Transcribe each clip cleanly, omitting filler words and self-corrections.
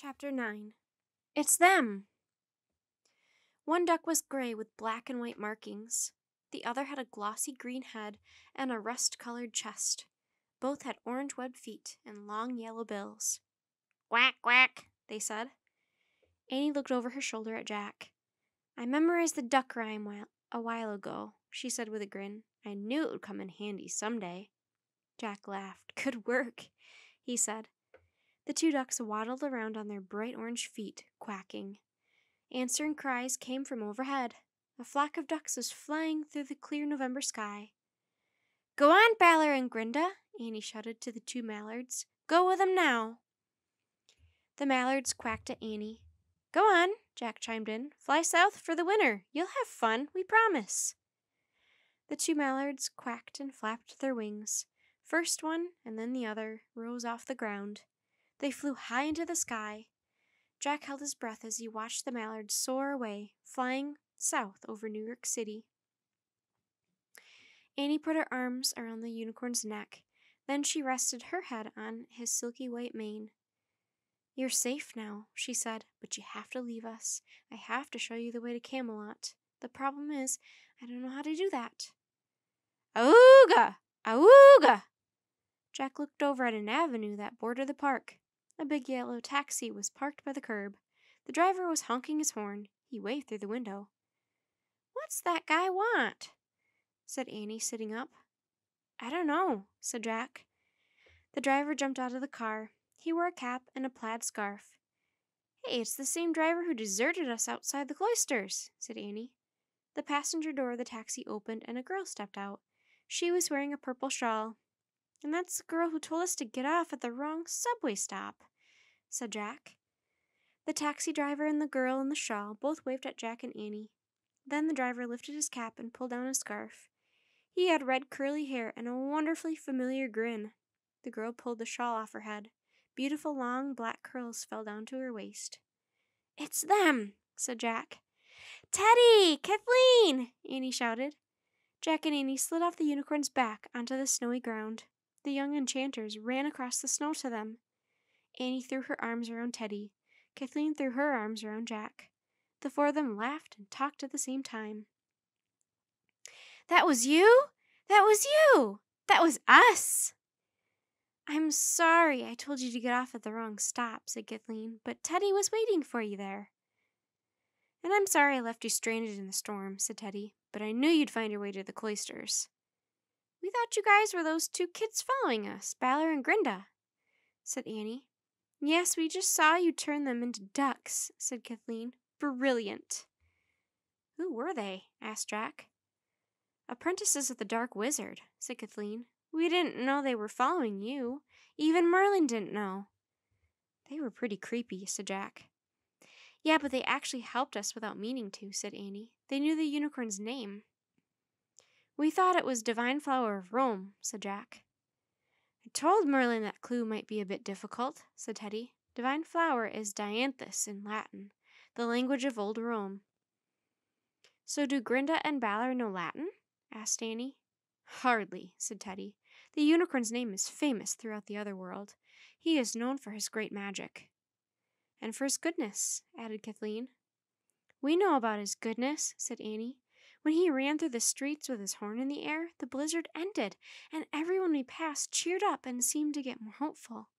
Chapter 9. It's them! One duck was gray with black and white markings. The other had a glossy green head and a rust-colored chest. Both had orange webbed feet and long yellow bills. "Quack, quack," they said. Annie looked over her shoulder at Jack. "I memorized the duck rhyme a while ago," she said with a grin. "I knew it would come in handy someday." Jack laughed. "Good work," he said. The two ducks waddled around on their bright orange feet, quacking. Answering cries came from overhead. A flock of ducks was flying through the clear November sky. "Go on, Balor and Grinda," Annie shouted to the two mallards. "Go with 'em now." The mallards quacked at Annie. "Go on," Jack chimed in. "Fly south for the winter. You'll have fun, we promise." The two mallards quacked and flapped their wings. First one, and then the other, rose off the ground. They flew high into the sky. Jack held his breath as he watched the mallards soar away, flying south over New York City. Annie put her arms around the unicorn's neck. Then she rested her head on his silky white mane. "You're safe now," she said, "but you have to leave us. I have to show you the way to Camelot. The problem is, I don't know how to do that." "Auga! Auga!" Jack looked over at an avenue that bordered the park. A big yellow taxi was parked by the curb. The driver was honking his horn. He waved through the window. "What's that guy want?" said Annie, sitting up. "I don't know," said Jack. The driver jumped out of the car. He wore a cap and a plaid scarf. "Hey, it's the same driver who deserted us outside the cloisters," said Annie. The passenger door of the taxi opened and a girl stepped out. She was wearing a purple shawl. "And that's the girl who told us to get off at the wrong subway stop," said Jack. The taxi driver and the girl in the shawl both waved at Jack and Annie. Then the driver lifted his cap and pulled down his scarf. He had red curly hair and a wonderfully familiar grin. The girl pulled the shawl off her head. Beautiful long black curls fell down to her waist. "It's them," said Jack. "Teddy! Kathleen!" Annie shouted. Jack and Annie slid off the unicorn's back onto the snowy ground. The young enchanters ran across the snow to them. Annie threw her arms around Teddy. Kathleen threw her arms around Jack. The four of them laughed and talked at the same time. "That was you? That was you! That was us!" "I'm sorry I told you to get off at the wrong stop," said Kathleen, "but Teddy was waiting for you there." "And I'm sorry I left you stranded in the storm," said Teddy, "but I knew you'd find your way to the cloisters." "We thought you guys were those two kids following us, Balor and Grinda," said Annie. "Yes, we just saw you turn them into ducks," said Kathleen. "Brilliant." "Who were they?" asked Jack. "Apprentices of the Dark Wizard," said Kathleen. "We didn't know they were following you. Even Merlin didn't know." "They were pretty creepy," said Jack. "Yeah, but they actually helped us without meaning to," said Annie. "They knew the unicorn's name." "We thought it was Divine Flower of Rome," said Jack. "I told Merlin that clue might be a bit difficult," said Teddy. "Divine Flower is Dianthus in Latin, the language of old Rome." "So do Grinda and Balor know Latin?" asked Annie. "Hardly," said Teddy. "The unicorn's name is famous throughout the other world. He is known for his great magic." "And for his goodness," added Kathleen. "We know about his goodness," said Annie. "When he ran through the streets with his horn in the air, the blizzard ended, and everyone we passed cheered up and seemed to get more hopeful."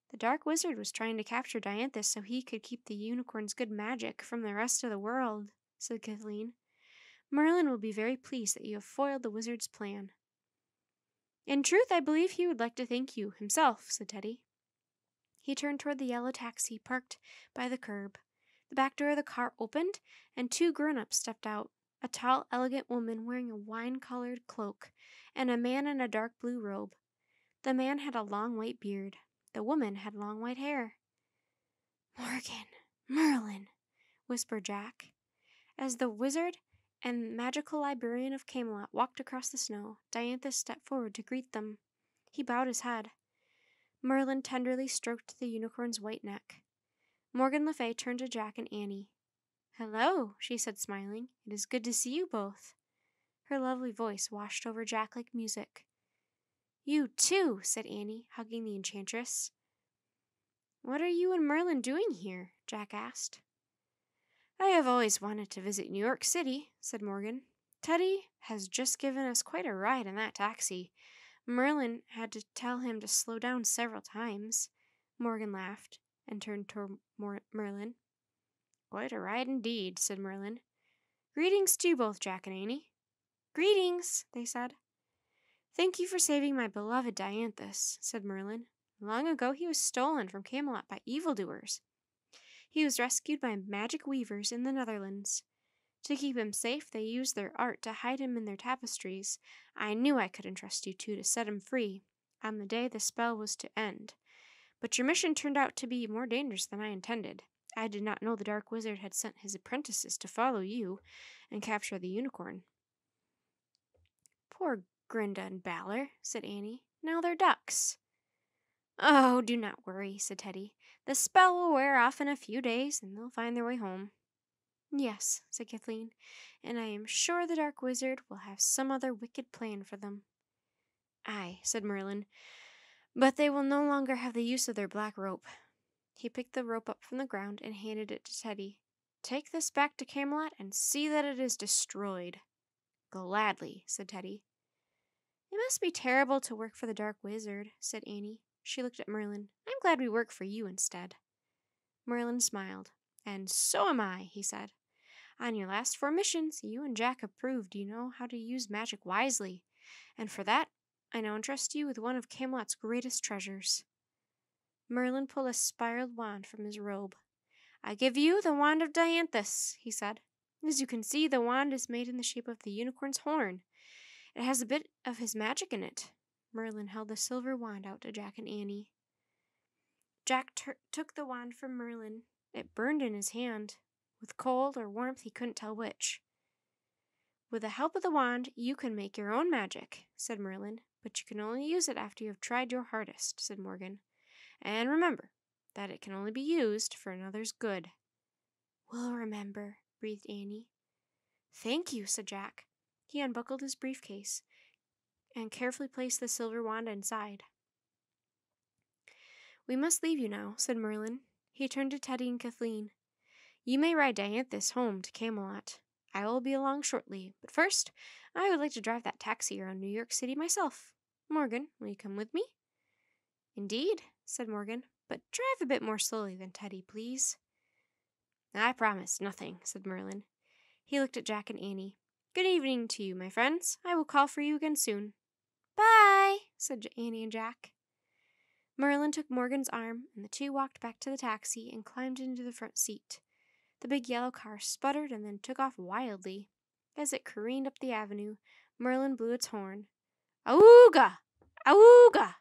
"The Dark Wizard was trying to capture Dianthus so he could keep the unicorn's good magic from the rest of the world," said Kathleen. "Merlin will be very pleased that you have foiled the wizard's plan." "In truth, I believe he would like to thank you himself," said Teddy. He turned toward the yellow taxi parked by the curb. The back door of the car opened, and two grown-ups stepped out. A tall, elegant woman wearing a wine-colored cloak, and a man in a dark blue robe. The man had a long white beard. The woman had long white hair. "Morgan, Merlin," whispered Jack. As the wizard and magical librarian of Camelot walked across the snow, Dianthus stepped forward to greet them. He bowed his head. Merlin tenderly stroked the unicorn's white neck. Morgan Le Fay turned to Jack and Annie. "Hello," she said, smiling. "It is good to see you both." Her lovely voice washed over Jack like music. "You too," said Annie, hugging the enchantress. What are you and Merlin doing here? Jack asked. I have always wanted to visit New York City, said Morgan. Teddy has just given us quite a ride in that taxi. Merlin had to tell him to slow down several times. Morgan laughed and turned toward Merlin. Quite a ride indeed, said Merlin. Greetings to you both, Jack and Annie. Greetings, they said. Thank you for saving my beloved Dianthus, said Merlin. Long ago he was stolen from Camelot by evildoers. He was rescued by magic weavers in the Netherlands. To keep him safe, they used their art to hide him in their tapestries. I knew I could entrust you two to set him free on the day the spell was to end. But your mission turned out to be more dangerous than I intended. I did not know the Dark Wizard had sent his apprentices to follow you and capture the unicorn. Poor Grinda and Balor, said Annie. Now they're ducks. Oh, do not worry, said Teddy. The spell will wear off in a few days, and they'll find their way home. Yes, said Kathleen, and I am sure the Dark Wizard will have some other wicked plan for them. Aye, said Merlin, but they will no longer have the use of their black rope. He picked the rope up from the ground and handed it to Teddy. Take this back to Camelot and see that it is destroyed. Gladly, said Teddy. It must be terrible to work for the Dark Wizard, said Annie. She looked at Merlin. I'm glad we work for you instead. Merlin smiled. And so am I, he said. On your last 4 missions, you and Jack have proved you know how to use magic wisely, and for that, I now entrust you with one of Camelot's greatest treasures. Merlin pulled a spiraled wand from his robe. I give you the Wand of Dianthus, he said. As you can see, the wand is made in the shape of the unicorn's horn. It has a bit of his magic in it. Merlin held the silver wand out to Jack and Annie. Jack took the wand from Merlin. It burned in his hand. With cold or warmth, he couldn't tell which. With the help of the wand, you can make your own magic, said Merlin, but you can only use it after you have tried your hardest, said Morgan. And remember that it can only be used for another's good. We'll remember, breathed Annie. Thank you, said Jack. He unbuckled his briefcase and carefully placed the silver wand inside. We must leave you now, said Merlin. He turned to Teddy and Kathleen. You may ride Dianthus home to Camelot. I will be along shortly, but first, I would like to drive that taxi around New York City myself. Morgan, will you come with me? Indeed, said Morgan, but drive a bit more slowly than Teddy, please. I promise nothing, said Merlin. He looked at Jack and Annie. Good evening to you, my friends. I will call for you again soon. Bye, said Annie and Jack. Merlin took Morgan's arm, and the two walked back to the taxi and climbed into the front seat. The big yellow car sputtered and then took off wildly. As it careened up the avenue, Merlin blew its horn. Auga! Auga!